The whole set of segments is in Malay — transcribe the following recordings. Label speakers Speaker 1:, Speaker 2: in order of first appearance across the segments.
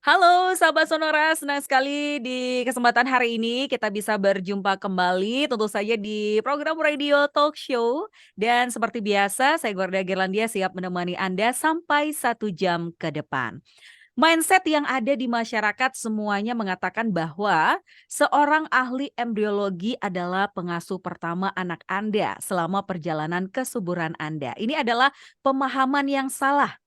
Speaker 1: Halo sahabat Sonora, senang sekali di kesempatan hari ini kita bisa berjumpa kembali tentu saja di program radio talk show. Dan seperti biasa, saya Gorda Gerlandia siap menemani Anda sampai 1 jam ke depan. Mindset yang ada di masyarakat semuanya mengatakan bahwa seorang ahli embriologi adalah pengasuh pertama anak Anda selama perjalanan kesuburan Anda. Ini adalah pemahaman yang salah.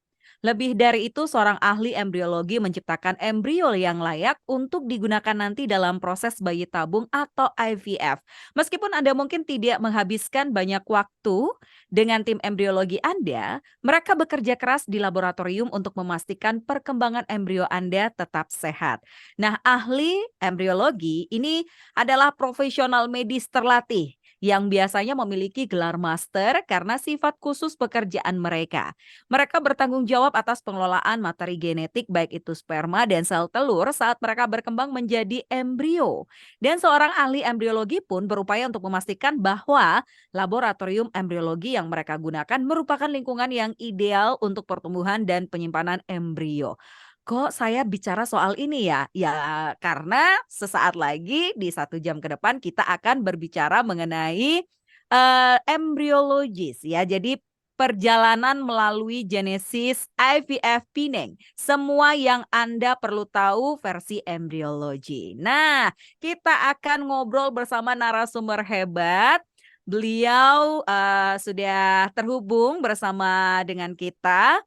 Speaker 1: Lebih dari itu, seorang ahli embriologi menciptakan embrio yang layak untuk digunakan nanti dalam proses bayi tabung atau IVF. Meskipun Anda mungkin tidak menghabiskan banyak waktu dengan tim embriologi Anda, mereka bekerja keras di laboratorium untuk memastikan perkembangan embrio Anda tetap sehat. Nah, ahli embriologi ini adalah profesional medis terlatih yang biasanya memiliki gelar master karena sifat khusus pekerjaan mereka. Mereka bertanggung jawab atas pengelolaan materi genetik baik itu sperma dan sel telur saat mereka berkembang menjadi embrio. Dan seorang ahli embriologi pun berupaya untuk memastikan bahwa laboratorium embriologi yang mereka gunakan merupakan lingkungan yang ideal untuk pertumbuhan dan penyimpanan embrio. Kok saya bicara soal ini ya? Ya karena sesaat lagi di 1 jam ke depan kita akan berbicara mengenai embriologis ya. Jadi perjalanan melalui Genesis IVF Pineng. Semua yang Anda perlu tahu versi embriologi. Nah, kita akan ngobrol bersama narasumber hebat. Beliau sudah terhubung bersama dengan kita.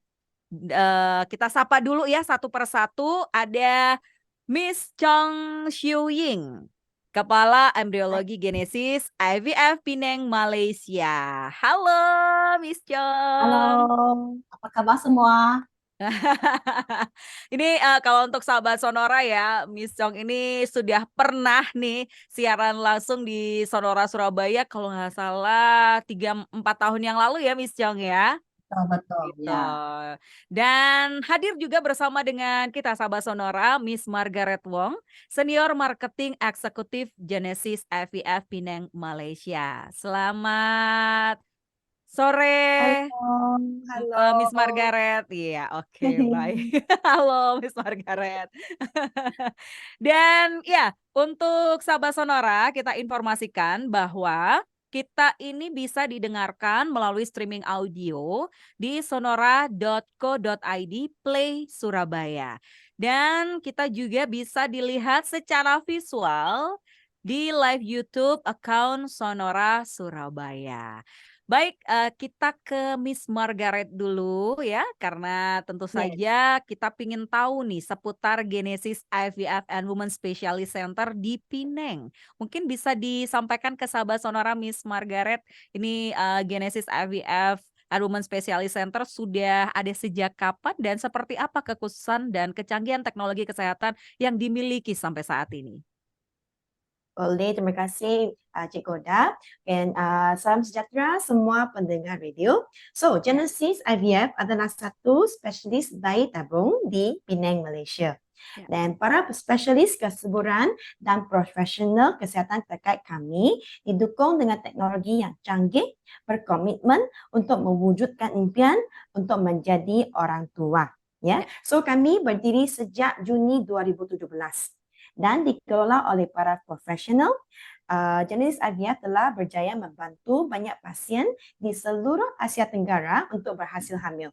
Speaker 1: Kita sapa dulu ya satu persatu. Ada Miss Chong Xiu Ying, Kepala Embriologi Genesis IVF Pineng Malaysia. Halo Miss
Speaker 2: Halo,
Speaker 1: Chong.
Speaker 2: apa kabar semua?
Speaker 1: Ini kalau untuk sahabat Sonora ya, Miss Chong ini sudah pernah nih siaran langsung di Sonora Surabaya kalau nggak salah 3-4 tahun yang lalu ya Miss Chong ya.
Speaker 2: Betul, betul,
Speaker 1: Gitu.
Speaker 2: ya.
Speaker 1: Dan hadir juga bersama dengan kita sahabat Sonora, Miss Margaret Wong, Senior Marketing Eksekutif Genesis IVF Pineng Malaysia. Selamat sore,
Speaker 2: Halo, halo.
Speaker 1: Miss Margaret. Iya, oke, baik. Halo, Miss Margaret. Dan ya, untuk sahabat Sonora, kita informasikan bahwa kita ini bisa didengarkan melalui streaming audio di sonora.co.id Play Surabaya. Dan kita juga bisa dilihat secara visual di live YouTube account Sonora Surabaya. Baik, kita ke Miss Margaret dulu ya, karena tentu
Speaker 2: Yes.
Speaker 1: saja kita ingin tahu nih seputar Genesis IVF and Women Specialist Center di Pineng. Mungkin bisa disampaikan ke sahabat Sonora Miss Margaret, ini Genesis IVF and Women Specialist Center sudah ada sejak kapan dan seperti apa kekhususan dan kecanggihan teknologi kesehatan yang dimiliki sampai saat ini?
Speaker 2: Boleh, terima kasih Cik Goda. Dan salam sejahtera semua pendengar radio. So,
Speaker 1: Ya.
Speaker 2: Genesis IVF adalah satu spesialis bayi tabung di Penang, Malaysia.
Speaker 1: Ya.
Speaker 2: Dan para spesialis kesuburan dan profesional kesihatan terkait kami didukung dengan teknologi yang canggih, berkomitmen untuk mewujudkan impian untuk menjadi orang tua. Ya,
Speaker 1: Ya.
Speaker 2: so kami berdiri sejak Juni 2017 dan dikelola oleh para profesional. Jenis IVF telah berjaya membantu banyak pasien di seluruh Asia Tenggara untuk berhasil hamil.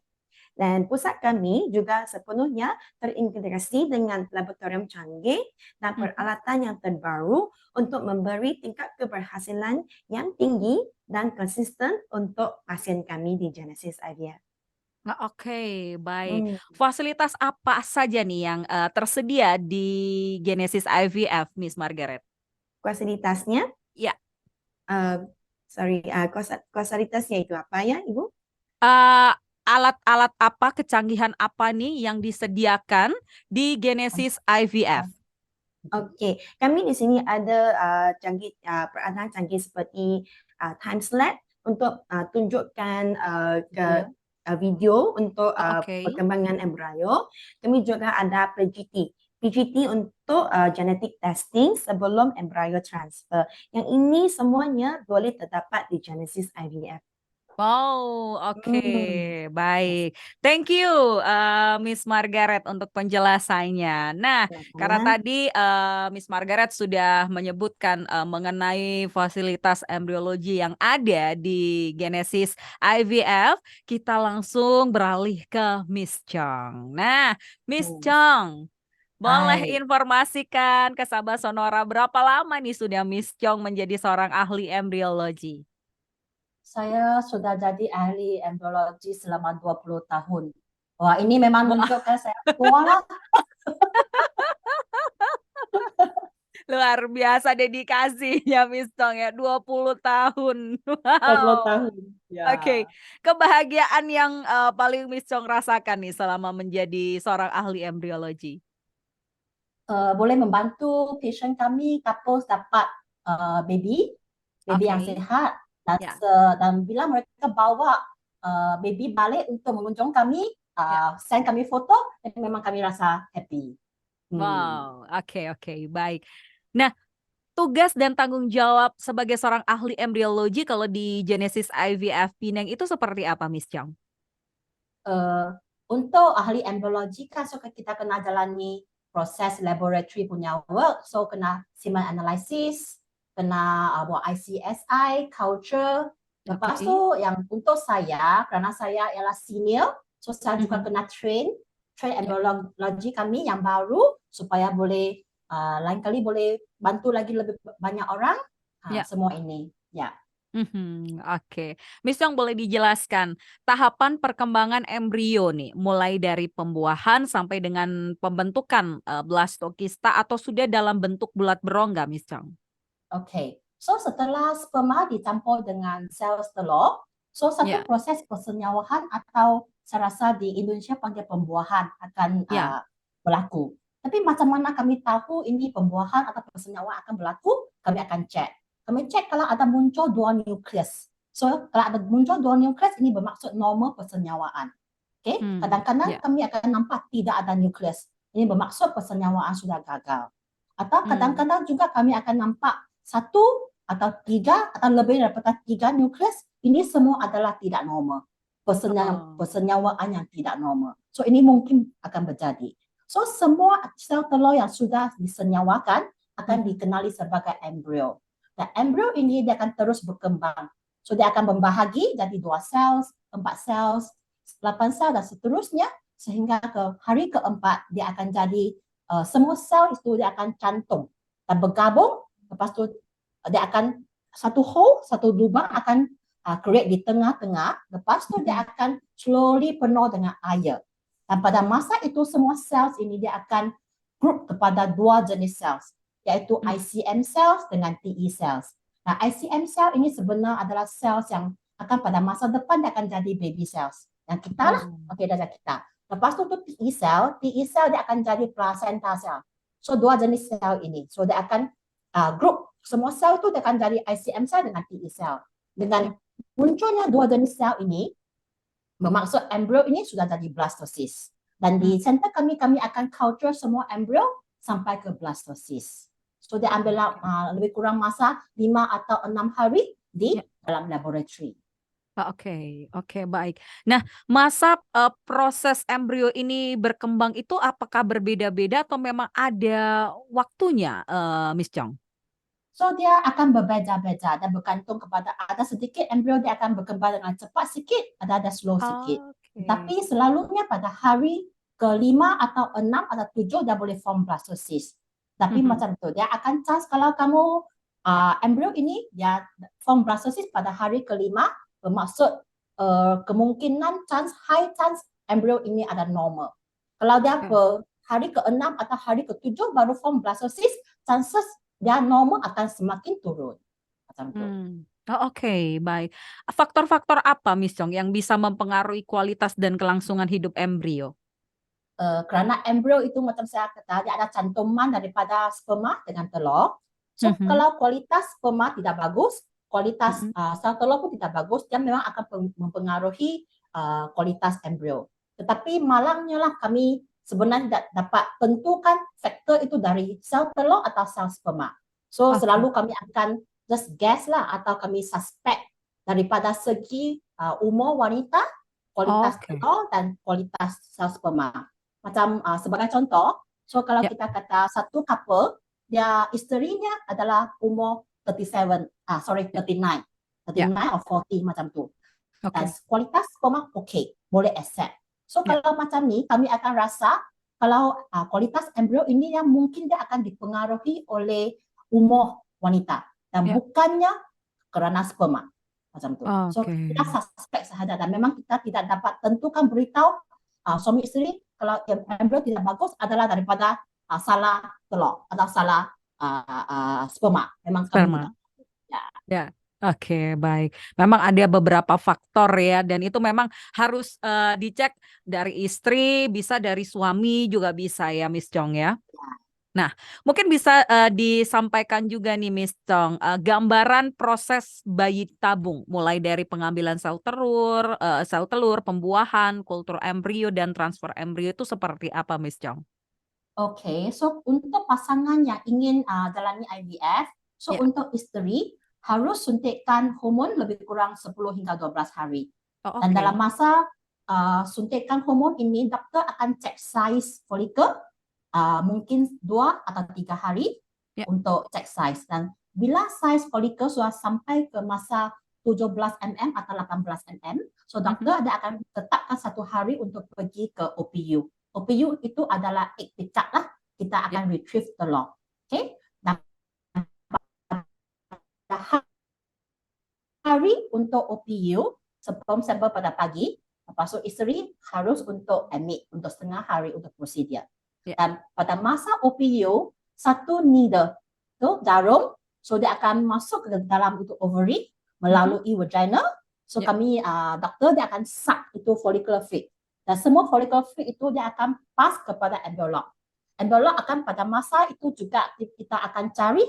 Speaker 2: Dan pusat kami juga sepenuhnya terintegrasi dengan laboratorium canggih dan
Speaker 1: Mhm.
Speaker 2: peralatan yang terbaru untuk memberi tingkat keberhasilan yang tinggi dan konsisten untuk pasien kami di Genesis IVF.
Speaker 1: Nah, oke, baik.
Speaker 2: Hmm,
Speaker 1: Fasilitas apa saja nih yang tersedia di Genesis IVF, Miss Margaret?
Speaker 2: Fasilitasnya,
Speaker 1: Ya,
Speaker 2: uh, fasilitasnya itu apa ya, Ibu?
Speaker 1: eee, alat-alat apa, kecanggihan apa nih yang disediakan di Genesis IVF?
Speaker 2: Okey, kami di sini ada peralatan canggih seperti time-lapse untuk tunjukkan
Speaker 1: Video.
Speaker 2: video untuk
Speaker 1: Oh, oke.
Speaker 2: perkembangan embrio. Kami juga ada PGT. PGT untuk genetic testing sebelum embrio transfer. Yang ini semuanya boleh terdapat di Genesis IVF.
Speaker 1: Oh, oke,
Speaker 2: Yes.
Speaker 1: baik. Thank you, Miss Margaret untuk penjelasannya. Nah, karena
Speaker 2: Silakan.
Speaker 1: tadi Miss Margaret sudah menyebutkan mengenai fasilitas embriologi yang ada di Genesis IVF, kita langsung beralih ke Miss Chong. Nah, Miss
Speaker 2: Hmm.
Speaker 1: Chong, boleh
Speaker 2: Hai.
Speaker 1: informasikan ke Sabah Sonora berapa lama nih sudah Miss Chong menjadi seorang ahli embriologi?
Speaker 2: Saya sudah jadi ahli embriologi selama 20 tahun. Wah, ini memang
Speaker 1: Wah,
Speaker 2: menunjukkan saya tua lah.
Speaker 1: luar biasa dedikasinya Miss Chong ya, 20 tahun.
Speaker 2: 20
Speaker 1: Wow.
Speaker 2: tahun. Ya.
Speaker 1: Oke, kebahagiaan yang paling Miss Chong rasakan nih selama menjadi seorang ahli embriologi.
Speaker 2: Boleh membantu pasien kami couples dapat baby, baby yang
Speaker 1: Oke,
Speaker 2: sehat dan,
Speaker 1: ya,
Speaker 2: dan bila mereka bawa baby balik untuk mengunjung kami,
Speaker 1: ya.
Speaker 2: send kami foto, dan memang kami rasa happy. Hmm.
Speaker 1: Wow, oke, oke, baik. Nah, tugas dan tanggung jawab sebagai seorang ahli embriologi kalau di Genesis IVF Pinang itu seperti apa, Miss Chong?
Speaker 2: Eh, untuk ahli embryologi kan so kita kena jalani proses laboratory punya work, so kena semen analysis, kena buat ICSI, culture. Lepas tu
Speaker 1: Oke.
Speaker 2: yang untuk saya, kerana saya ialah senior, so saya juga
Speaker 1: Mhm.
Speaker 2: kena train
Speaker 1: Ya.
Speaker 2: embryologi kami yang baru supaya boleh lain kali boleh bantu lagi lebih banyak orang.
Speaker 1: Ya.
Speaker 2: Semua ini, ya.
Speaker 1: Mhm, oke. Miss Yong boleh dijelaskan tahapan perkembangan embrio nih, mulai dari pembuahan sampai dengan pembentukan blastokista atau sudah dalam bentuk bulat berongga, Miss Yong?
Speaker 2: Okay. So setelah sperma dicampur dengan sel telur, so satu
Speaker 1: Ya,
Speaker 2: proses persenyawahan atau saya rasa di Indonesia panggil pembuahan akan
Speaker 1: ya.
Speaker 2: berlaku. Tapi macam mana kami tahu ini pembuahan atau persenyawahan akan berlaku? Kami akan cek. Kami cek kalau ada muncul dua nukleus. So kalau ada muncul dua nukleus ini bermaksud normal persenyawaan. Okay? Kadang-kadang
Speaker 1: Ya.
Speaker 2: kami akan nampak tidak ada nukleus. Ini bermaksud persenyawaan sudah gagal. Atau
Speaker 1: Hmm.
Speaker 2: kadang-kadang juga kami akan nampak satu atau tiga atau lebih daripada tiga nukleus, ini semua adalah tidak normal.
Speaker 1: Oh.
Speaker 2: Persenyawaan yang tidak normal. So ini mungkin akan terjadi. So semua sel telur yang sudah disenyawakan akan
Speaker 1: Mhm.
Speaker 2: dikenali sebagai embrio. Dan embrio ini dia akan terus berkembang. So dia akan membahagi jadi 2 sel, 4 sel, 8 sel dan seterusnya sehingga ke hari keempat dia akan jadi semua sel itu dia akan cantum dan bergabung. Lepas tu dia akan satu hole, satu lubang akan create di tengah-tengah. Lepas tu dia
Speaker 1: Mhm.
Speaker 2: akan slowly penuh dengan air. Dan pada masa itu semua sel ini dia akan group kepada dua jenis sel, iaitu
Speaker 1: Mhm.
Speaker 2: ICM cells dengan TE cells. Nah, ICM cell ini sebenarnya adalah sel yang akan pada masa depan dia akan jadi baby cells. Yang kita lah,
Speaker 1: Oh.
Speaker 2: okey dah kita. Lepas tu TE cell dia akan jadi placenta cell. So dua jenis sel ini. So dia akan group semua sel itu dia akan jadi ICM cell dengan TE cell. Dengan
Speaker 1: Ya.
Speaker 2: munculnya dua jenis sel ini, bermaksud embrio ini sudah jadi blastosis. Dan
Speaker 1: Hmm.
Speaker 2: di center kami akan culture semua embrio sampai ke blastosis. So dia ambil
Speaker 1: Oke.
Speaker 2: lebih kurang masa 5 atau 6 hari di
Speaker 1: Ya.
Speaker 2: dalam laboratory.
Speaker 1: Oke, oke, baik. Nah, masa proses embrio ini berkembang itu apakah berbeda-beda atau memang ada waktunya, Miss Chong?
Speaker 2: So dia akan berbeza-beza dan bergantung kepada ada sedikit embrio dia akan berkembang dengan cepat sikit, ada slow sikit.
Speaker 1: Oke.
Speaker 2: Tapi selalunya pada hari ke-5 atau 6 atau 7 dia boleh form blastosis. Tapi
Speaker 1: Mhm.
Speaker 2: macam tu, dia akan chance kalau kamu embrio ini dia form blastosis pada hari ke-5, bermaksud kemungkinan high chance embrio ini ada normal. Kalau dia
Speaker 1: Oke.
Speaker 2: hari ke-6 atau hari ke-7 baru form blastosis, chances dia normal akan semakin turun. Macam tu.
Speaker 1: Oh, oke, baik. Faktor-faktor apa, Miss Chong, yang bisa mempengaruhi kualitas dan kelangsungan hidup embrio?
Speaker 2: Kerana embrio itu macam saya kata, dia ada cantuman daripada sperma dengan telur. So
Speaker 1: Mhm.
Speaker 2: kalau kualitas sperma tidak bagus, kualitas
Speaker 1: Mhm.
Speaker 2: sel telur pun tidak bagus, dia memang akan mempengaruhi kualitas embrio. Tetapi malangnya lah kami sebenarnya tidak dapat tentukan faktor itu dari sel telur atau sel sperma. So
Speaker 1: Oke.
Speaker 2: selalu kami akan just guess lah atau kami suspect daripada segi
Speaker 3: umur wanita, kualitas
Speaker 1: Oke.
Speaker 3: telur dan kualitas sel sperma. Macam sebagai contoh, so kalau
Speaker 1: Ya.
Speaker 3: kita kata satu couple, dia isterinya adalah umur 39, 39
Speaker 1: Ya.
Speaker 3: or 40 macam tu. Dan
Speaker 1: Oke.
Speaker 3: kualitas sperma okey, boleh accept. So
Speaker 1: Ya.
Speaker 3: kalau macam ni, kami akan rasa kalau kualitas embrio ini yang mungkin dia akan dipengaruhi oleh umur wanita dan
Speaker 1: Ya.
Speaker 3: bukannya kerana sperma macam tu. So
Speaker 1: Oke.
Speaker 3: kita suspek sahaja dan memang kita tidak dapat tentukan beritahu suami isteri kalau embrio tidak bagus adalah daripada salah telur atau salah sperma. Memang kami
Speaker 1: Sperma.
Speaker 3: tidak. Ya.
Speaker 1: Ya, oke, baik. Memang ada beberapa faktor ya, dan itu memang harus dicek dari istri, bisa dari suami juga bisa ya, Miss Chong ya. Nah, mungkin bisa disampaikan juga nih, Miss Chong, gambaran proses bayi tabung, mulai dari pengambilan sel telur, pembuahan, kultur embrio, dan transfer embrio itu seperti apa, Miss Chong?
Speaker 3: Oke, so untuk pasangan yang ingin jalani IVF, so
Speaker 1: Ya.
Speaker 3: untuk isteri harus suntikan hormon lebih kurang 10 hingga 12 hari.
Speaker 1: Oh,
Speaker 3: Dan
Speaker 1: oke.
Speaker 3: dalam masa suntikan hormon ini, doktor akan cek saiz folikel mungkin 2 atau 3 hari
Speaker 1: Ya.
Speaker 3: untuk cek saiz. Dan bila saiz folikel sudah sampai ke masa 17 mm atau 18 mm, so doktor ada akan tetapkan 1 hari untuk pergi ke OPU. OPU itu adalah egg pickup lah. Kita akan retrieve telur. Okay? Dan hari untuk OPU sebelum sampel pada pagi, lepas tu isteri harus untuk admit untuk setengah hari untuk prosedur.
Speaker 1: Ya.
Speaker 3: Dan pada masa OPU, satu needle tu jarum, so dia akan masuk ke dalam itu ovary melalui vagina. So
Speaker 1: Ya.
Speaker 3: kami doktor dia akan suck itu follicular fluid. Dan semua follicular fluid itu dia akan pass kepada embryolog. Embryolog akan pada masa itu juga kita akan cari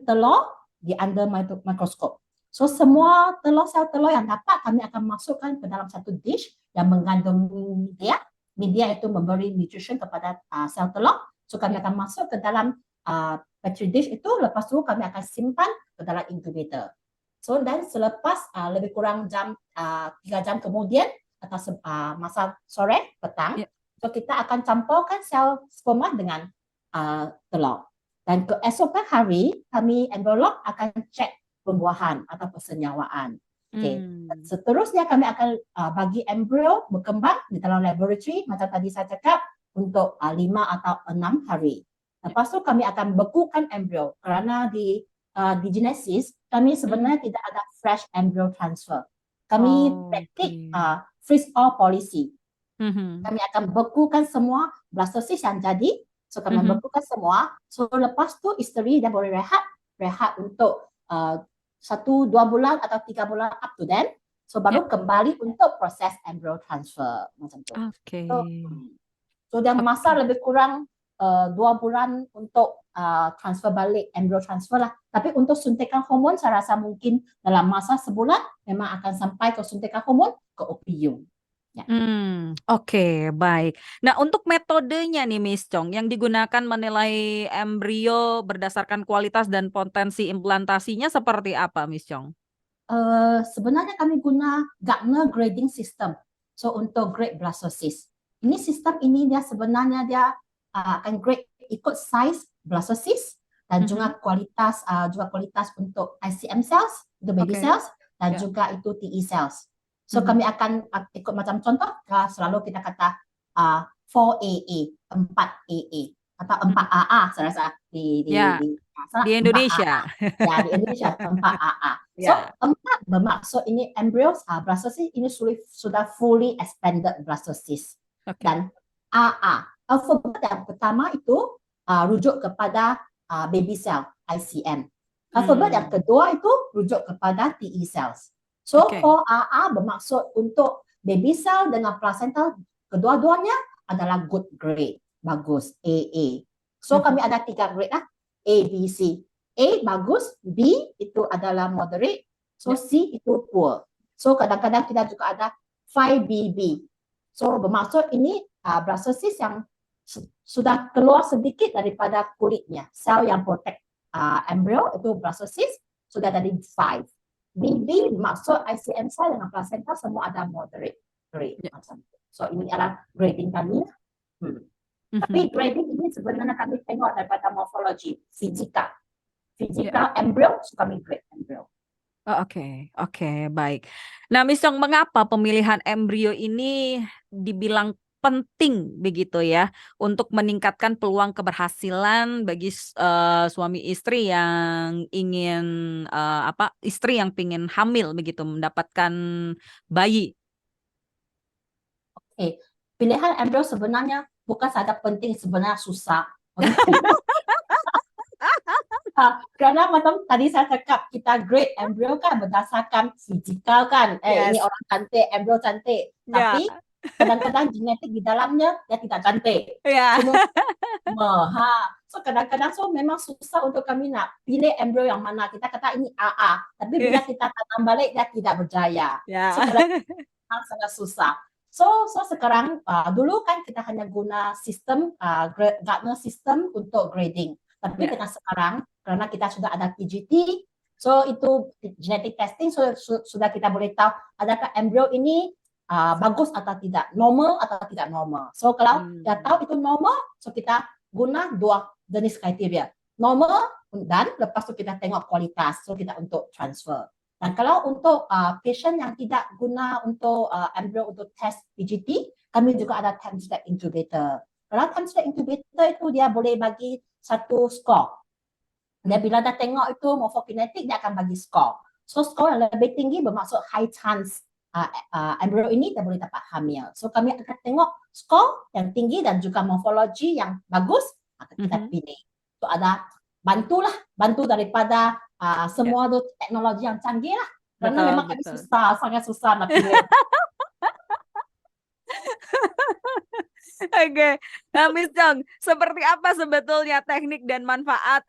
Speaker 3: telur di under mikroskop. So semua sel telur yang dapat kami akan masukkan ke dalam satu dish yang mengandung media. Media itu memberi nutrition kepada sel telur. So kami akan masuk ke dalam petri dish itu, lepas tu kami akan simpan ke dalam incubator. So dan selepas lebih kurang 3 jam kemudian atau masa sore petang, so kita akan campurkan sel sperma dengan telur. Dan keesokan hari kami embryolog akan cek pembuahan atau persenyawaan. Okay. Seterusnya kami akan bagi embrio berkembang di dalam laboratory macam tadi saya cakap untuk 5 atau 6 hari. Lepas tu kami akan bekukan embrio kerana di genesis kami sebenarnya tidak ada fresh embryo transfer. Kami praktik freeze all policy. Kami akan bekukan semua blastocyst yang jadi. So kami bekukan semua. So lepas tu isteri dia boleh rehat untuk 1-2 bulan atau 3 bulan up to then. So baru kembali untuk proses embryo transfer macam tu.
Speaker 1: Oke.
Speaker 3: So dia masa lebih kurang 2 bulan untuk transfer balik embryo transfer lah. Tapi untuk suntikan hormon saya rasa mungkin dalam masa sebulan memang akan sampai ke suntikan hormon ke OPU. Ya.
Speaker 1: Oke, baik. Nah, untuk metodenya nih, Miss Chong, yang digunakan menilai embrio berdasarkan kualitas dan potensi implantasinya seperti apa, Miss Chong?
Speaker 3: Sebenarnya kami guna Gardner grading system. So untuk grade blastocyst. Ini sistem ini dia sebenarnya dia akan grade ikut size blastocyst dan juga kualitas untuk ICM cells, itu baby cells dan juga itu TE cells. So kami akan ikut macam contoh, selalu kita kata 4AA, 4AA atau 4AA saya rasa di
Speaker 1: Indonesia.
Speaker 3: 4AA. Ya, di Indonesia 4AA. So 4 bermaksud ini embryos blastocyst ini sudah fully expanded blastocyst. Dan AA, alfabet yang pertama itu rujuk kepada baby cell ICM. Alfabet yang kedua itu rujuk kepada TE cells. So, for AA bermaksud untuk baby cell dengan placenta kedua-duanya adalah good grade, bagus, AA. So, kami ada 3 grade lah, A, B, C. A bagus, B itu adalah moderate, so C itu poor. So, kadang-kadang kita juga ada 5BB. So, bermaksud ini blastocyst yang sudah keluar sedikit daripada kulitnya. Sel yang protect embryo itu blastocyst sudah dari 5. BB maksud ICM saya dengan placenta semua ada moderate grade
Speaker 1: Ya.
Speaker 3: macam tu. So ini adalah grading kami. Tapi grading ini sebenarnya kami tengok daripada morfologi,
Speaker 1: Ya.
Speaker 3: fizikal embryo, so kami grade embryo.
Speaker 1: Oh, oke, baik. Nah, Miss Chong, mengapa pemilihan embrio ini dibilang penting begitu ya untuk meningkatkan peluang keberhasilan bagi suami istri yang ingin istri yang ingin hamil begitu mendapatkan bayi.
Speaker 3: Oke, pilihan embryo sebenarnya bukan saja penting, sebenarnya susah. Karena macam tadi saya cakap, kita grade embryo kan berdasarkan fizikal kan. Ini
Speaker 1: Yes.
Speaker 3: orang cantik, embryo cantik.
Speaker 1: Ya.
Speaker 3: Tapi kadang-kadang genetik di dalamnya dia tidak cantik.
Speaker 1: Ya.
Speaker 3: So kadang-kadang memang susah untuk kami nak pilih embryo yang mana. Kita kata ini AA, tapi bila kita tanam balik dia tidak berjaya.
Speaker 1: Ya.
Speaker 3: So kadang-kadang sangat susah. So sekarang dulu kan kita hanya guna sistem Gardner system untuk grading. Tapi dengan sekarang karena kita sudah ada PGT, so itu genetic testing, sudah kita boleh tahu adakah embryo ini bagus atau tidak, normal atau tidak normal. So kalau kita tahu itu normal, so kita guna dua jenis kriteria, normal dan lepas tu kita tengok kualitas, so kita untuk transfer. Dan kalau untuk patient yang tidak guna untuk embryo untuk test PGT, kami juga ada time step incubator. Kalau time step incubator itu dia boleh bagi satu skor. Dan bila dah tengok itu morphokinetic, dia akan bagi skor. So skor yang lebih tinggi bermaksud high chance embryo ini dia boleh dapat hamil. So kami akan tengok skor yang tinggi dan juga morfologi yang bagus, akan kita pilih. So ada bantu daripada semua teknologi yang canggih lah. Karena memang kami susah, sangat susah nak pilih.
Speaker 1: Oke, nah Miss Chong, seperti apa sebetulnya teknik dan manfaat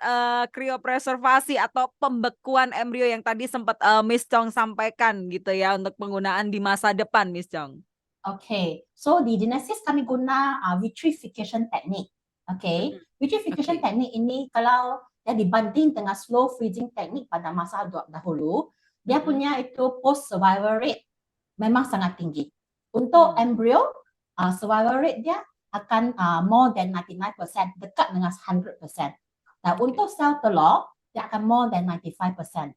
Speaker 1: kriopreservasi atau pembekuan embrio yang tadi sempat Miss Chong sampaikan gitu ya untuk penggunaan di masa depan, Miss Chong?
Speaker 3: Oke, so di Genesis kami guna vitrification teknik. Oke, vitrification teknik ini kalau dibanding dengan slow freezing teknik pada masa dahulu, dia punya itu post survival rate memang sangat tinggi. Untuk embrio, survival rate dia akan more than 99%, dekat dengan 100%. Dan untuk sel telur, dia akan more than 95%.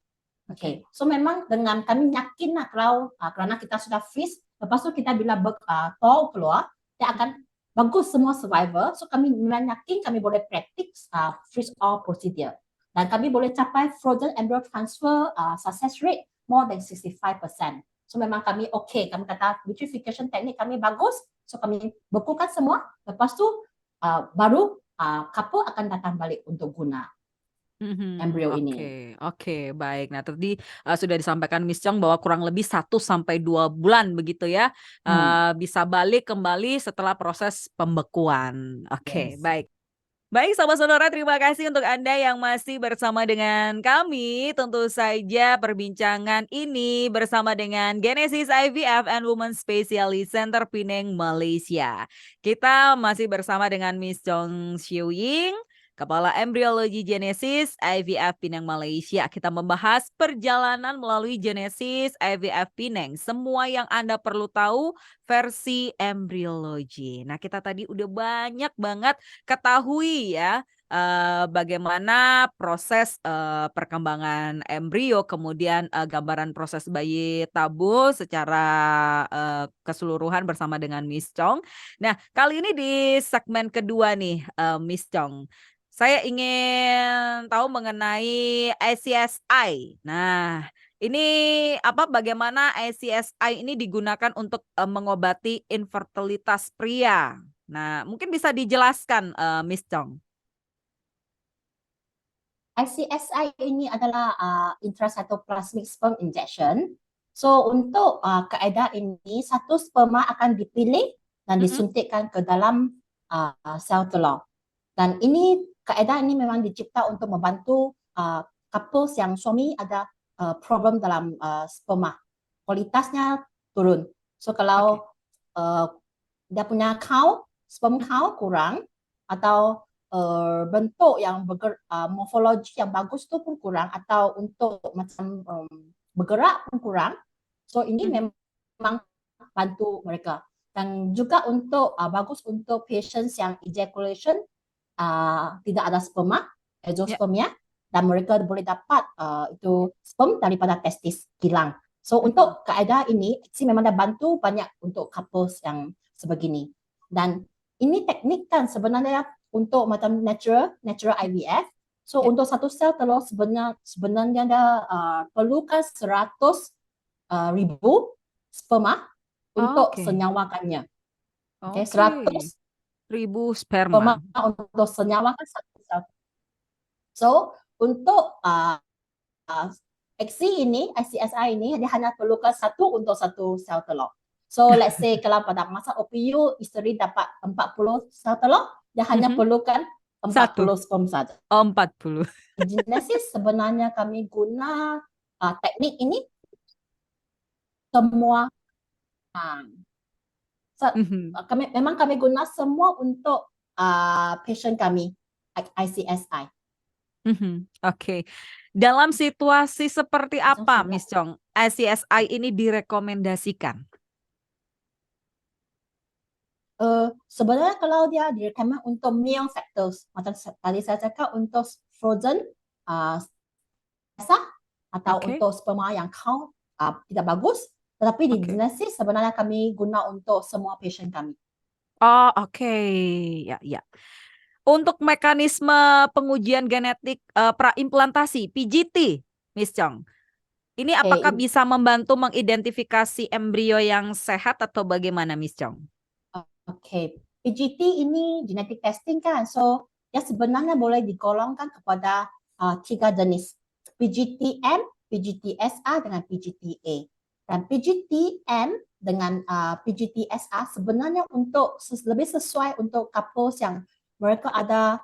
Speaker 3: Okay. So memang dengan kami yakin lah kalau kerana kita sudah freeze, lepas tu kita bila telur keluar, dia akan bagus semua survival. So kami memang yakin kami boleh practice freeze all procedure. Dan kami boleh capai frozen embryo transfer success rate more than 65%. So memang kami okay, kami kata vitrification teknik kami bagus, so kami bekukan semua, lepas tu baru couple akan datang balik untuk guna embrio ini.
Speaker 1: Oke, baik. Nah tadi sudah disampaikan Miss Chong bahwa kurang lebih 1 sampai 2 bulan begitu ya, bisa balik kembali setelah proses pembekuan. Oke, baik. Baik, Sobat Sonora, terima kasih untuk Anda yang masih bersama dengan kami. Tentu saja perbincangan ini bersama dengan Genesis IVF and Women Specialist Center Penang, Malaysia. Kita masih bersama dengan Miss Chong Siu Ying, Kepala Embriologi Genesis IVF Penang, Malaysia. Kita membahas perjalanan melalui Genesis IVF Penang. Semua yang Anda perlu tahu versi embriologi. Nah, kita tadi udah banyak banget ketahui ya bagaimana proses perkembangan embrio, kemudian gambaran proses bayi tabung secara keseluruhan bersama dengan Miss Chong. Nah, kali ini di segmen kedua nih, Miss Chong, saya ingin tahu mengenai ICSI. Nah, ini bagaimana ICSI ini digunakan untuk mengobati infertilitas pria. Nah, mungkin bisa dijelaskan Miss Chong.
Speaker 3: ICSI ini adalah intracytoplasmic sperm injection. So untuk kaedah ini, satu sperma akan dipilih dan disuntikkan ke dalam sel telur. Dan kaedah ini memang dicipta untuk membantu couples yang suami ada problem dalam sperma. Kualitasnya turun. So kalau dia punya sperm count kurang atau bentuk yang morfologi yang bagus tu pun kurang, atau untuk macam bergerak pun kurang. So ini memang bantu mereka. Dan juga untuk bagus untuk patients yang ejaculation tidak ada sperma, exospermia, dan mereka boleh dapat itu sperm daripada testis hilang. So untuk kaedah ini sih memang dah bantu banyak untuk couples yang sebegini. Dan ini teknik kan sebenarnya untuk macam natural IVF. So untuk satu sel telur sebenarnya dah perlukan 100,000 sperma untuk senyawakannya. Okay,
Speaker 1: 100,000 sperma
Speaker 3: untuk senyawakan satu sel. So untuk ICSI ini dia hanya perlukan satu untuk satu sel telur. So let's say kalau pada masa OPU isteri dapat 40 sel telur, dia hanya perlukan 40 sperm saja.
Speaker 1: 40.
Speaker 3: Genesis sebenarnya kami guna teknik ini semua kami guna semua untuk patient kami ICSI.
Speaker 1: Oke. Dalam situasi seperti apa, Miss Chong, ICSI ini direkomendasikan?
Speaker 3: Sebenarnya kalau dia direkomend untuk meal factors, macam tadi saya cakap untuk frozen atau untuk sperma yang count tidak bagus, tetapi di Genesis sebenarnya kami guna untuk semua patient kami.
Speaker 1: Oh, oke. Ya. Untuk mekanisme pengujian genetik praimplantasi PGT, Miss Chong, ini apakah bisa membantu mengidentifikasi embrio yang sehat atau bagaimana, Miss Chong?
Speaker 3: PGT ini genetic testing kan, so ya sebenarnya boleh digolongkan kepada 3 jenis, PGT-M, PGT-SA dengan PGT-A. Dan PGT-M dengan PGT-SA sebenarnya untuk lebih sesuai untuk couples yang mereka ada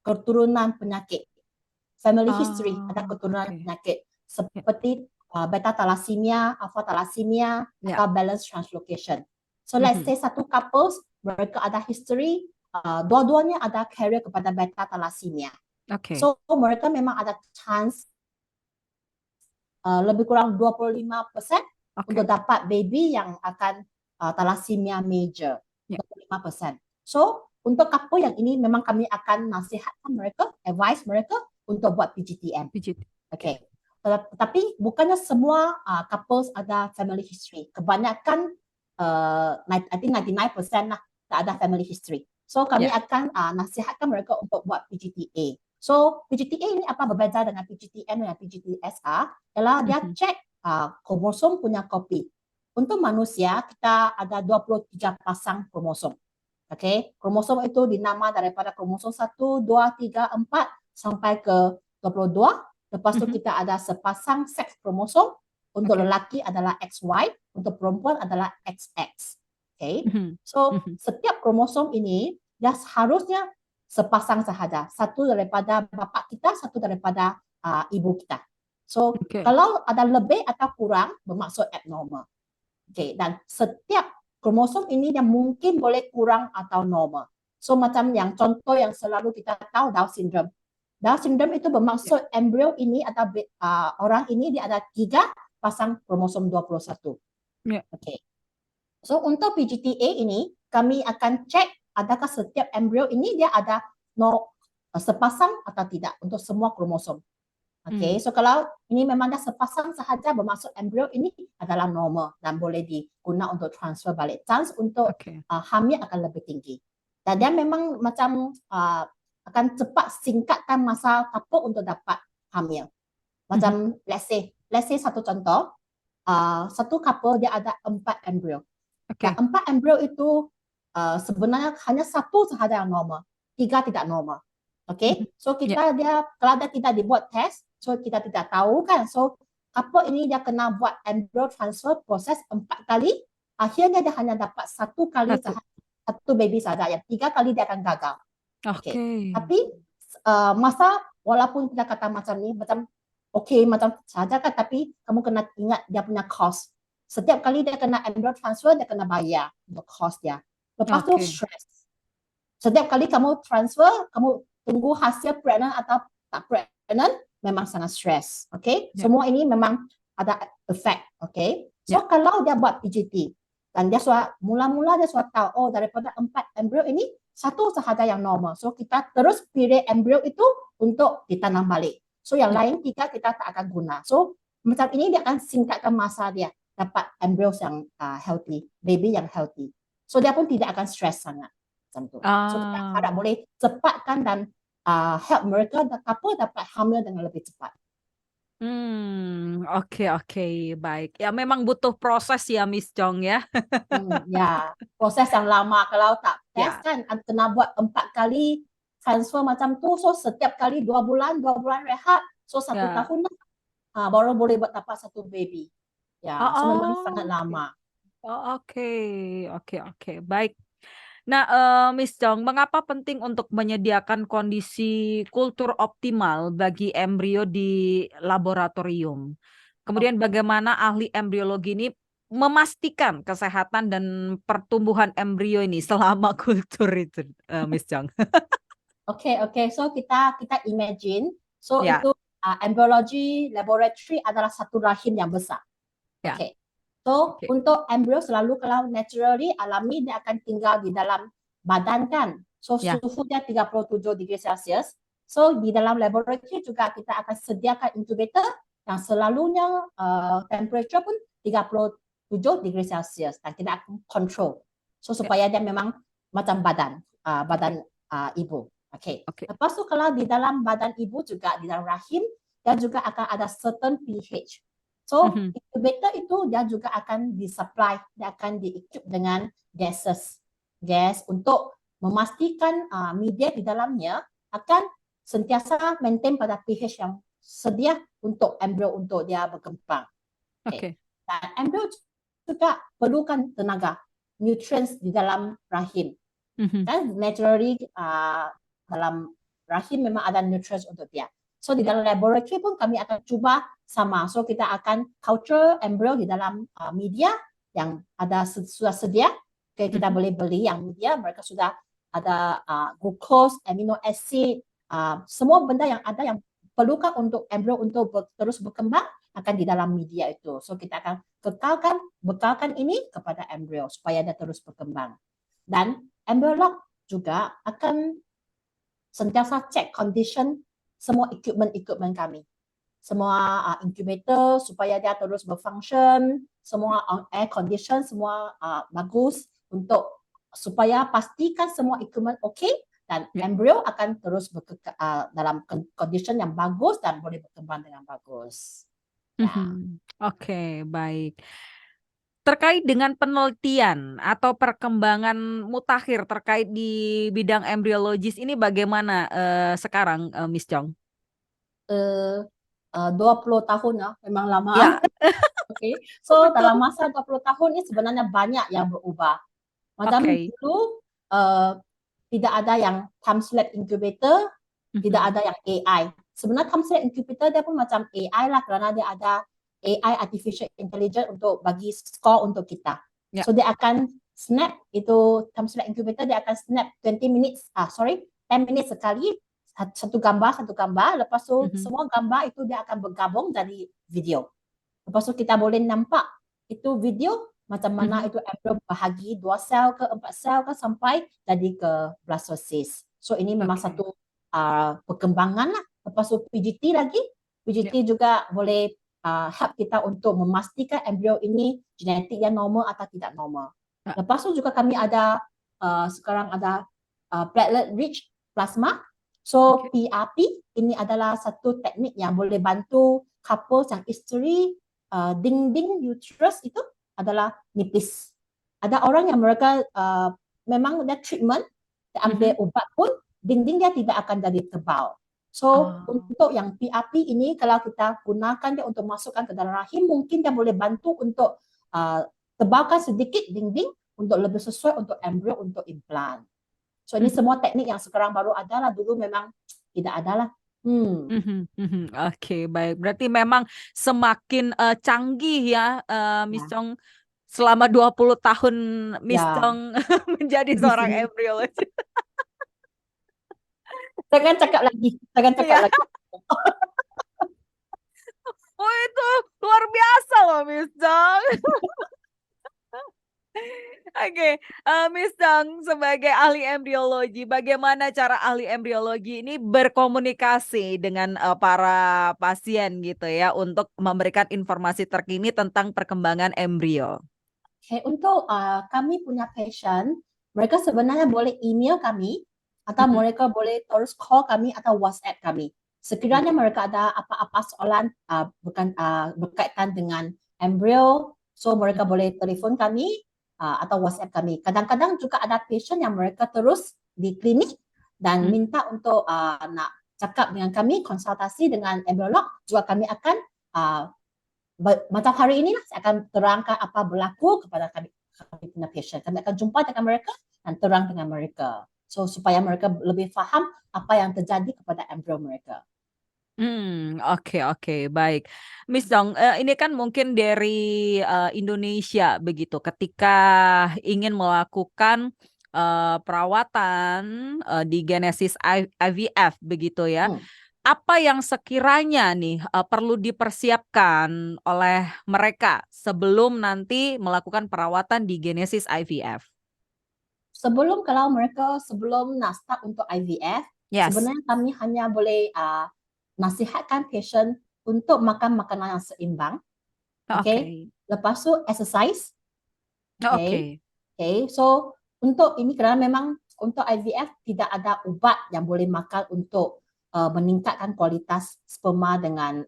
Speaker 3: keturunan penyakit, family history, ada keturunan penyakit seperti beta thalassemia, alpha thalassemia, atau balance translocation. So let's say satu couples mereka ada history, dua-duanya ada carrier kepada beta thalassemia. So mereka memang ada chance lebih kurang 25% untuk dapat baby yang akan thalassemia major, 25%. So untuk couple yang ini memang kami akan nasihatkan mereka, advise mereka untuk buat PGT-M. Okay. Tapi bukannya semua couples ada family history. Kebanyakan I think 99% lah tak ada family history. So kami akan nasihatkan mereka untuk buat PGT-A. So PGT-A ini apa berbeza dengan PGT-M dan PGT-SA? Ialah dia cek kromosom punya kopi. Untuk manusia kita ada 23 pasang kromosom. Okay, kromosom itu dinama daripada kromosom 1, 2, 3, 4 sampai ke 22. Lepas tu kita ada sepasang seks kromosom. Untuk lelaki adalah XY, untuk perempuan adalah XX. Okay, so setiap kromosom ini dia harusnya sepasang sahaja. Satu daripada bapa kita, satu daripada ibu kita. So kalau ada lebih atau kurang bermaksud abnormal. Okay, dan setiap kromosom ini yang mungkin boleh kurang atau normal. So macam yang contoh yang selalu kita tahu Down syndrome. Down syndrome itu bermaksud embrio ini atau orang ini dia ada 3 pasang kromosom 21. Okay. So untuk PGT-A ini kami akan cek adakah setiap embrio ini dia ada sepasang atau tidak untuk semua kromosom. Okay, so kalau ini memang dah sepasang sahaja bermaksud embrio ini adalah normal dan boleh diguna untuk transfer balik. Chance untuk hamil akan lebih tinggi. Dan dia memang macam akan cepat singkatkan masa couple untuk dapat hamil. Macam let's say satu contoh, satu couple dia ada 4 embrio. Dan 4 embrio itu sebenarnya hanya satu sahaja yang normal, 3 tidak normal. Okay, so kita kalau dia tidak dibuat test, so kita tidak tahu kan. So couple ini dia kena buat embryo transfer proses 4 kali. Akhirnya dia hanya dapat 1 kali satu baby saja. Yang 3 kali dia akan gagal. Okay. Tapi masa walaupun kita kata macam ni, macam macam saja kan, tapi kamu kena ingat dia punya cost. Setiap kali dia kena embryo transfer, dia kena bayar untuk cost dia. Lepas tu stress. Setiap kali kamu transfer, kamu tunggu hasil pregnant atau tak pregnant, memang sangat stres. Okay,
Speaker 1: Ya.
Speaker 3: semua ini memang ada efek. Okay, so
Speaker 1: Ya.
Speaker 3: kalau dia buat PGT dan dia sudah mula-mula dia sudah tahu, oh daripada 4 embrio ini satu sahaja yang normal. So kita terus pilih embrio itu untuk ditanam balik. So yang lain 3 kita tak akan guna. So macam ini dia akan singkatkan masa dia dapat embrio yang healthy, baby yang healthy. So dia pun tidak akan stres sangat macam tu. So kita harap boleh cepatkan dan help mereka couple dapat hamil dengan lebih cepat.
Speaker 1: Oke, baik. Ya memang butuh proses ya Miss Chong ya.
Speaker 3: Ya, proses yang lama kalau tak test
Speaker 1: Ya.
Speaker 3: kan kena buat 4 kali transfer macam tu. So setiap kali 2 bulan rehat. So 1
Speaker 1: Ya.
Speaker 3: tahun lah baru boleh buat dapat satu baby. Ya, so memang sangat lama.
Speaker 1: Oke. Baik. Nah, Miss Chong, mengapa penting untuk menyediakan kondisi kultur optimal bagi embrio di laboratorium? Kemudian bagaimana ahli embriologi ini memastikan kesehatan dan pertumbuhan embrio ini selama kultur itu, Miss Chong?
Speaker 3: Oke. So kita imagine, so
Speaker 1: Ya.
Speaker 3: itu embryology laboratory adalah satu rahim yang besar.
Speaker 1: Ya.
Speaker 3: Oke. So
Speaker 1: Oke.
Speaker 3: untuk embrio selalu kalau naturally alami dia akan tinggal di dalam badan kan. So
Speaker 1: Ya.
Speaker 3: suhu dia 37 degree Celsius. So di dalam laboratory juga kita akan sediakan incubator yang selalunya temperature pun 37 degree Celsius dan kita akan control. So supaya dia memang macam badan ibu. Okay. Lepas tu kalau di dalam badan ibu juga di dalam rahim dia juga akan ada certain pH. So incubator itu dia juga akan disupply, dia akan di-equip dengan gas untuk memastikan media di dalamnya akan sentiasa maintain pada pH yang sedia untuk embrio untuk dia berkembang. Okay. Dan embrio juga perlukan tenaga, nutrients di dalam rahim. Kan naturally dalam rahim memang ada nutrients untuk dia. So di dalam laboratory pun kami akan cuba sama. So kita akan culture embrio di dalam media yang ada sudah sedia. Okay, kita boleh beli yang media. Mereka sudah ada glucose, amino acid, semua benda yang ada yang perlukan untuk embrio untuk terus berkembang akan di dalam media itu. So kita akan bekalkan ini kepada embrio supaya dia terus berkembang. Dan embryolog juga akan sentiasa cek condition semua equipment kami. Semua incubator supaya dia terus berfungsi, semua air condition semua bagus untuk supaya pastikan semua equipment okey dan embrio akan terus dalam condition yang bagus dan boleh berkembang dengan bagus.
Speaker 1: Oke, baik. Terkait dengan penelitian atau perkembangan mutakhir terkait di bidang embriologis ini bagaimana sekarang, Miss Chong?
Speaker 3: 20 tahun lah, memang lama.
Speaker 1: Ya.
Speaker 3: Okay. So dalam masa 20 tahun ini sebenarnya banyak yang berubah. Macam dulu tidak ada yang time-slip incubator, tidak ada yang AI. Sebenarnya time-slip incubator dia pun macam AI lah kerana dia ada AI artificial intelligence untuk bagi score untuk kita. So dia akan snap itu time-slip incubator dia akan snap 10 minutes sekali satu gambar. Lepas tu semua gambar itu dia akan bergabung jadi video. Lepas tu kita boleh nampak itu video macam mana itu embrio bahagi 2 sel ke 4 sel ke sampai jadi ke blastocyst. So ini memang satu perkembangan lah. Lepas tu PGT lagi. PGT juga boleh help kita untuk memastikan embrio ini genetik yang normal atau tidak normal. Lepas tu juga kami ada sekarang ada platelet rich plasma. So PRP ini adalah satu teknik yang boleh bantu couples yang isteri dinding uterus itu adalah nipis. Ada orang yang mereka memang dia treatment, dia ambil ubat pun dinding dia tidak akan jadi tebal. So untuk yang PRP ini kalau kita gunakan dia untuk masukkan ke dalam rahim, mungkin dia boleh bantu untuk tebalkan sedikit dinding untuk lebih sesuai untuk embrio untuk implant. So ini semua teknik yang sekarang baru ada lah, dulu memang tidak ada lah.
Speaker 1: Oke, baik. Berarti memang semakin canggih ya, Miss Chong. Selama 20 tahun Miss Chong menjadi seorang embriolog.
Speaker 3: Jangan cakap lagi.
Speaker 1: loh, Miss Chong. Oke, Miss Chong sebagai ahli embriologi, bagaimana cara ahli embriologi ini berkomunikasi dengan para pasien gitu ya untuk memberikan informasi terkini tentang perkembangan embrio?
Speaker 3: Okay, untuk kami punya patient, mereka sebenarnya boleh email kami atau
Speaker 1: Mhm.
Speaker 3: mereka boleh terus call kami atau WhatsApp kami. Sekiranya mereka ada apa-apa soalan berkaitan dengan embrio, so mereka boleh telefon kami atau WhatsApp kami. Kadang-kadang juga ada patient yang mereka terus di klinik dan minta untuk nak cakap dengan kami, konsultasi dengan embriolog, juga kami akan macam hari ini lah, saya akan terangkan apa berlaku kepada kami punya patient. Kami akan jumpa dengan mereka dan terang dengan mereka. So supaya mereka lebih faham apa yang terjadi kepada embrio mereka.
Speaker 1: Oke, baik. Miss Dong, ini kan mungkin dari Indonesia begitu. Ketika ingin melakukan perawatan di Genesis IVF begitu ya.
Speaker 3: Hmm.
Speaker 1: Apa yang sekiranya nih perlu dipersiapkan oleh mereka sebelum nanti melakukan perawatan di Genesis IVF?
Speaker 3: Sebelum nak start untuk IVF,
Speaker 1: Yes.
Speaker 3: sebenarnya kami hanya boleh nasihatkan patient untuk makan makanan yang seimbang. Okay.
Speaker 1: Oke.
Speaker 3: Lepas tu exercise. Okay.
Speaker 1: Oke.
Speaker 3: Okay. So untuk ini kerana memang untuk IVF tidak ada ubat yang boleh makan untuk meningkatkan kualitas sperma dengan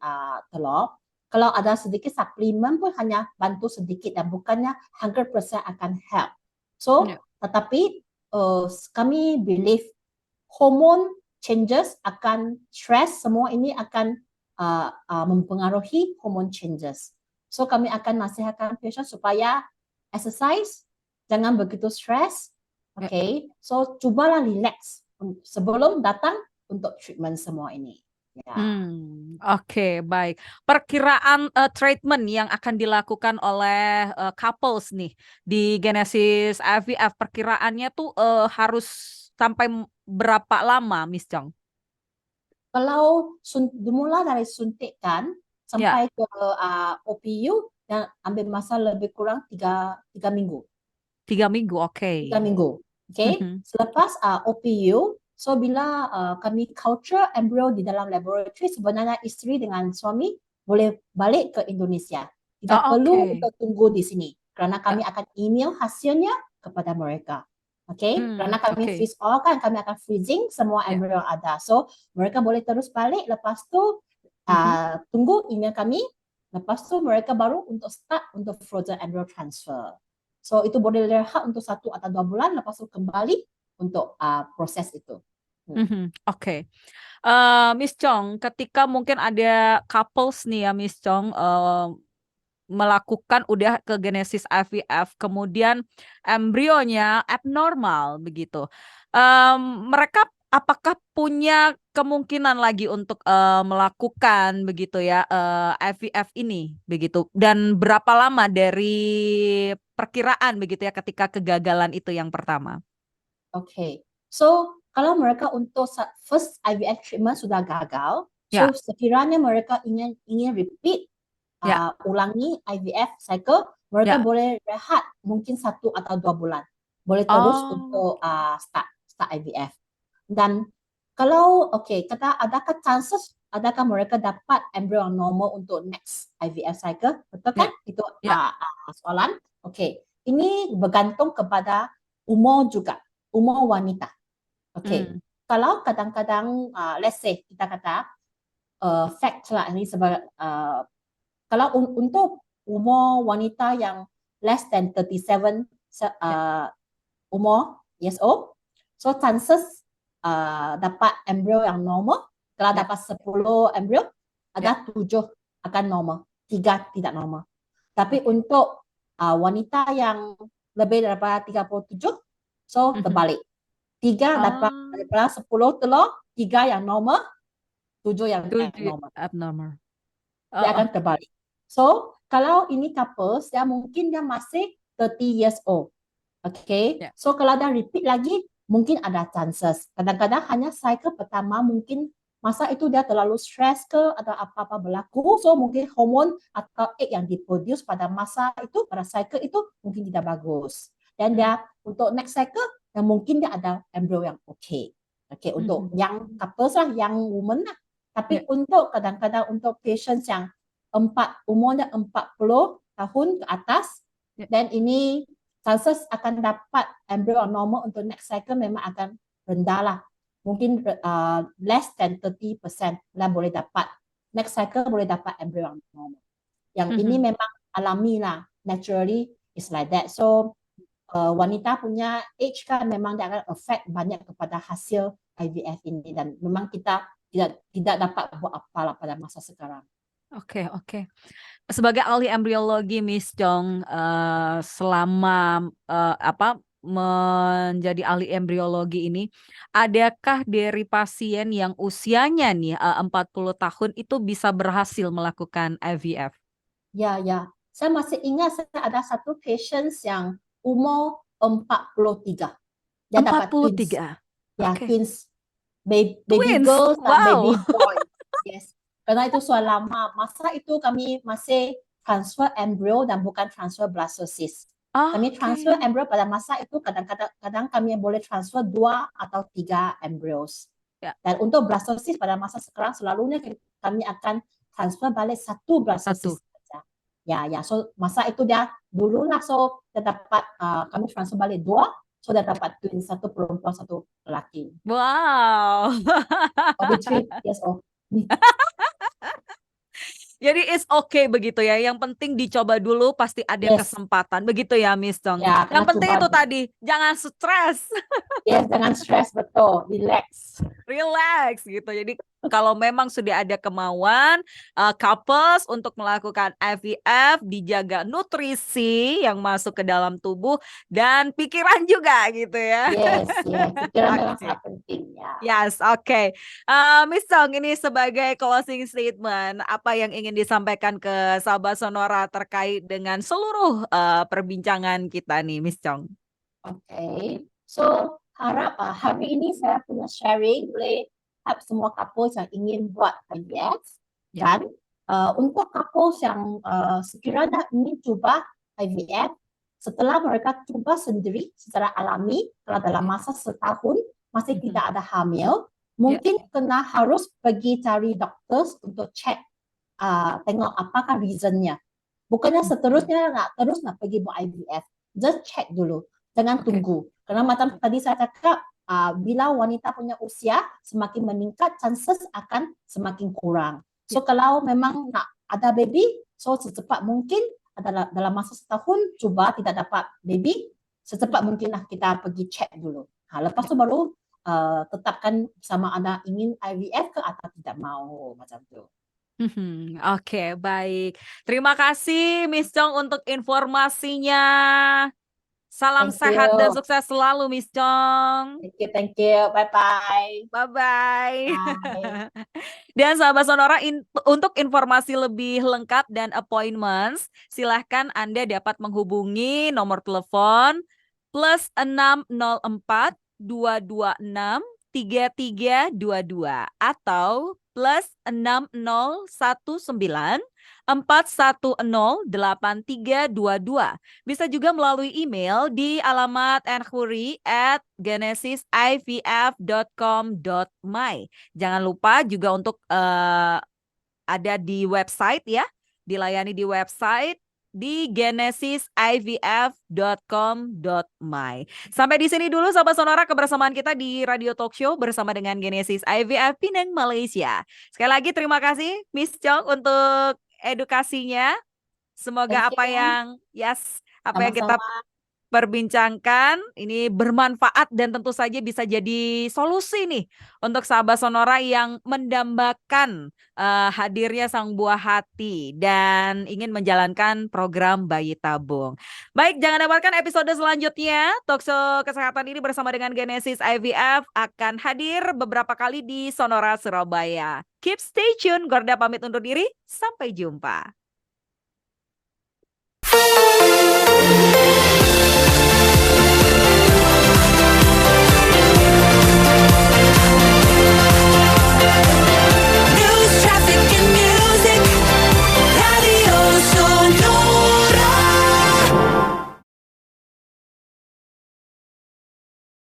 Speaker 3: telur. Kalau ada sedikit suplemen pun hanya bantu sedikit dan bukannya 100% akan help. So
Speaker 1: Ya.
Speaker 3: tetapi kami believe hormon changes akan stress, semua ini akan mempengaruhi hormon changes. So kami akan nasihatkan patient supaya exercise, jangan begitu stres. Okay, so cubalah relax sebelum datang untuk treatment semua ini. Ya.
Speaker 1: Oke, baik. Perkiraan treatment yang akan dilakukan oleh couples nih di Genesis IVF, perkiraannya tuh harus sampai berapa lama, Miss Chong?
Speaker 3: Kalau dimulai dari suntikan
Speaker 1: Ya.
Speaker 3: sampai ke OPU dan ambil masa lebih kurang 3 minggu.
Speaker 1: 3 minggu, oke.
Speaker 3: 3 minggu. Okay.
Speaker 1: Mhm.
Speaker 3: Selepas OPU, so bila kami culture embryo di dalam laboratory, sebenarnya isteri dengan suami boleh balik ke Indonesia. Tidak
Speaker 1: Oh,
Speaker 3: perlu
Speaker 1: oke.
Speaker 3: untuk tunggu di sini kerana kami
Speaker 1: Ya.
Speaker 3: akan email hasilnya kepada mereka. Okay, kerana kami
Speaker 1: Oke.
Speaker 3: freeze all kan, kami akan freezing semua
Speaker 1: Ya.
Speaker 3: embryo yang ada. So mereka boleh terus balik. Lepas tu tunggu email kami. Lepas tu mereka baru untuk start untuk frozen embryo transfer. So itu boleh rehat untuk 1 atau 2 bulan, lepas tu kembali untuk proses itu.
Speaker 1: Oke. Miss Chong, ketika mungkin ada couples nih ya, Miss Chong, melakukan udah ke Genesis IVF, kemudian embrionya abnormal begitu. Mereka apakah punya kemungkinan lagi untuk melakukan begitu ya IVF ini begitu? Dan berapa lama dari perkiraan begitu ya ketika kegagalan itu yang pertama?
Speaker 3: Okay. So kalau mereka untuk first IVF treatment sudah gagal,
Speaker 1: Ya.
Speaker 3: so sekiranya mereka ingin repeat
Speaker 1: Ya.
Speaker 3: ulangi IVF cycle, mereka
Speaker 1: Ya.
Speaker 3: boleh rehat mungkin 1 atau 2 bulan. Boleh terus untuk start IVF. Dan kalau kata adakah chances, adakah mereka dapat embryo yang normal untuk next IVF cycle? Betul kan?
Speaker 1: Ya.
Speaker 3: Itu
Speaker 1: Ya.
Speaker 3: soalan. Ini bergantung kepada umur juga, umur wanita. Kalau kadang-kadang let's say kita kata fact lah ini sebagai kalau untuk umur wanita yang less than 37 umur years old, so chances dapat embryo yang normal, kalau dapat 10 embryo, ada 7 akan normal, 3 tidak normal. Tapi untuk wanita yang lebih daripada 37, so terbalik. 3 dapat daripada 10 telur, 3 yang normal, 7 yang abnormal.
Speaker 1: Abnormal.
Speaker 3: Dia akan terbalik. So, kalau ini couples, dia mungkin dia masih 30 years old. So kalau dia repeat lagi, mungkin ada chances. Kadang-kadang hanya cycle pertama mungkin masa itu dia terlalu stres ke atau apa-apa berlaku, so mungkin hormon atau egg yang diproduce pada masa itu, pada cycle itu mungkin tidak bagus. Dan dia untuk next cycle, yang mungkin dia ada embrio yang okay. Okay, untuk young couples lah, young woman lah. Tapi untuk kadang-kadang untuk patients yang umurnya 40 tahun ke atas, dan ini chances akan dapat embrio normal untuk next cycle memang akan rendah lah. Mungkin less than 30% lah boleh dapat. Next cycle boleh dapat embrio normal. Yang ini memang alami lah. Naturally is like that. So wanita punya age kan memang dia akan affect banyak kepada hasil IVF ini. Dan memang kita tidak dapat buat apa pada masa sekarang.
Speaker 1: Oke. Sebagai ahli embriologi, Miss Chong, selama menjadi ahli embriologi ini, adakah dari pasien yang usianya nih 40 tahun itu bisa berhasil melakukan IVF?
Speaker 3: Ya. Saya masih ingat saya ada satu patients yang umur 43. Dia dapat twins.
Speaker 1: 43.
Speaker 3: Ya,
Speaker 1: Okay.
Speaker 3: twins. Baby
Speaker 1: Twins?
Speaker 3: girls dan
Speaker 1: Wow.
Speaker 3: baby boy. Yes. Karena itu soal lama. Masa itu kami masih transfer embryo dan bukan transfer blastocyst. Kami transfer embryo pada masa itu kadang kami boleh transfer 2 atau 3 embryos.
Speaker 1: Ya.
Speaker 3: Dan untuk blastocyst pada masa sekarang selalunya kami akan transfer balik 1 blastocyst saja. Ya. So masa itu dia dulu lah, so dia dapat kami transfer balik 2. So dia dapat twins, 1 perempuan, 1 lelaki.
Speaker 1: Wow.
Speaker 3: Over 3 years old.
Speaker 1: Jadi it's okay begitu ya. Yang penting dicoba dulu, pasti ada
Speaker 3: Yes.
Speaker 1: kesempatan. Begitu ya, Miss Chong.
Speaker 3: Ya,
Speaker 1: Yang penting
Speaker 3: coba
Speaker 1: itu
Speaker 3: dulu.
Speaker 1: tadi, jangan stres.
Speaker 3: Yes, jangan stres, betul. Relax.
Speaker 1: Relax gitu. Jadi kalau memang sudah ada kemauan couples untuk melakukan IVF, dijaga nutrisi yang masuk ke dalam tubuh dan pikiran juga gitu ya.
Speaker 3: Yes. Pikiran memang
Speaker 1: Oke.
Speaker 3: sangat penting ya.
Speaker 1: Yes, oke. Miss Chong, ini sebagai closing statement, apa yang ingin disampaikan ke sahabat Sonora terkait dengan seluruh perbincangan kita nih, Miss Chong?
Speaker 3: Oke. So, harap hari ini saya punya sharing boleh help semua couples yang ingin buat IVF. Dan untuk couples yang sekiranya ingin coba IVF, setelah mereka coba sendiri secara alami, setelah dalam masa setahun masih tidak ada hamil, mungkin kena harus pergi cari dokter untuk cek, tengok apakah reasonnya. Bukannya seterusnya nak pergi buat IVF, just check dulu, jangan tunggu. Karena macam tadi saya cakap, bila wanita punya usia semakin meningkat, chances akan semakin kurang. So kalau memang nak ada baby, so secepat mungkin dalam masa setahun cuba tidak dapat baby, secepat mungkinlah kita pergi cek dulu. Lepas tu baru tetapkan sama anda ingin IVF ke atau tidak mau, macam tu.
Speaker 1: Oke, baik. Terima kasih Miss Chong untuk informasinya. Salam
Speaker 3: Thank
Speaker 1: sehat dan
Speaker 3: you.
Speaker 1: sukses selalu, Miss Chong.
Speaker 3: Thank you. Bye-bye.
Speaker 1: Bye-bye.
Speaker 3: Bye.
Speaker 1: Dan sahabat Sonora, untuk informasi lebih lengkap dan appointments, silahkan Anda dapat menghubungi nomor telepon +604 226 3322 atau +6019 410 8322. Bisa juga melalui email di alamat enquiry@genesisivf.com.my. Jangan lupa juga untuk ada di website ya, dilayani di website di genesisivf.com.my. Sampai di sini dulu sahabat Sonora kebersamaan kita di Radio Talk Show bersama dengan Genesis IVF Penang, Malaysia. Sekali lagi terima kasih Miss Chong untuk edukasinya. Semoga apa yang kita perbincangkan ini bermanfaat dan tentu saja bisa jadi solusi nih untuk sahabat Sonora yang mendambakan hadirnya sang buah hati dan ingin menjalankan program bayi tabung. Baik, jangan lewatkan episode selanjutnya. Talkshow kesehatan ini bersama dengan Genesis IVF akan hadir beberapa kali di Sonora, Surabaya. Keep stay tune. Gorda pamit undur diri. Sampai jumpa.